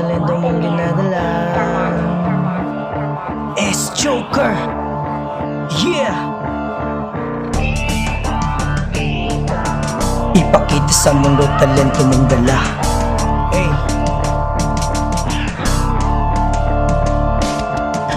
talento mong dinadala. S-Joker, yeah! Ipakita sa mundo talento mong dala. Hey.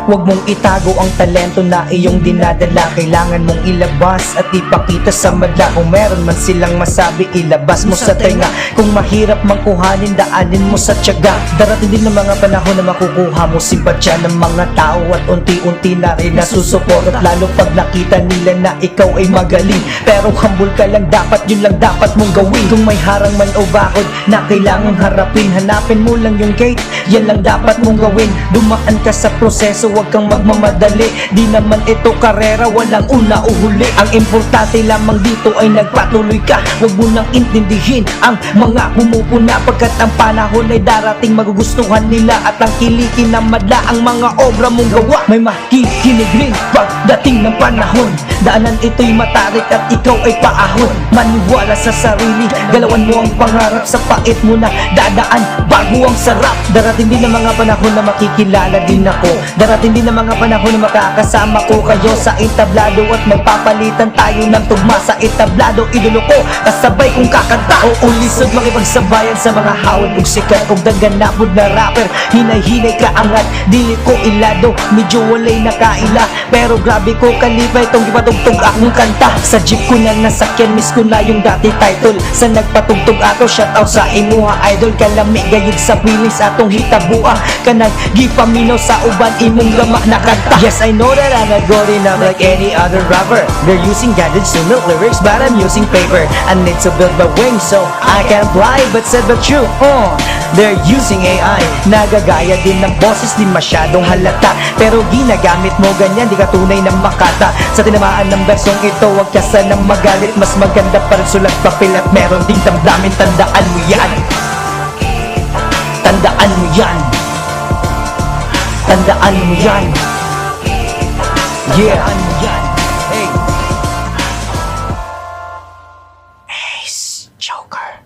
Huwag mong itago ang talento na iyong dinadala. Kailangan mong ilabas at ipakita sa madla. Kung meron man silang masabi, ilabas mo sa tenga. Kung mahirap mang kuhanin, daanin mo sa tiyaga. Darating din ang mga panahon na makukuha mo simpatya ng mga tao, at unti-unti na rin nasusuport. At lalo pag nakita nila na ikaw ay magaling. Pero humble ka lang dapat, yun lang dapat mong gawin. Kung may harang man o bakod na kailangang harapin, hanapin mo lang yung gate, yan lang dapat mong gawin. Dumaan ka sa proseso, huwag kang magmamadali. Di naman ito karera, walang una o huli. Ang importante lamang dito ay nagpatuloy ka. Huwag mo nang intindihin ang mga pumupuna, pagkat ang panahon ay darating, magugustuhan nila at ang kilikin na madla ang mga obra mong gawa. May makikinig rin pagdating ng panahon. Daanan ito'y matarik at ikaw ay paahon. Maniwala sa sarili, galawan mo ang pangarap. Sa pait mo na dadaan bago ang sarap. Darating din ang mga panahon na makikilala din ako. Darating din ang mga panahon na makakasama ko kayo sa entablado, at magpapalitan tayo ng tugma sa entablado. Idolo ko, kasabay kong kakanta. O ulisod makipagsabayan sa mga hawad kong sikat. Kung daganapod na rapper, hinay-hinay ka angat. Dili ko ilado, medyo walay nakaila, pero grabe ko kalipay itong ipatugtog akong kanta. Sa jeep ko na nasakyan, miss ko na yung dati title. Sa nagpatugtog ato, shoutout sa imuha idol. Kalami gayud sa feelings atong hitabua. Kanang gipaminaw sa uban imong lama na kanta. Yes, I know that I'm not good enough like any other rapper. They're using gadgets to make lyrics, but I'm using paper. I need to build my wings so I can fly, but said but true, they're using AI. Nagagaya din ng boses, di masyadong halata, pero ginagamit mo ganyan, di ka tunay ng makata. Sa tinamaan ng bersong ito, huwag ka sanang magalit. Mas maganda pa rin sulat papel at meron ding damdamin. Tandaan mo yan. Tandaan mo yan. Tandaan mo yan. Yeah. Hey. Ace Joker.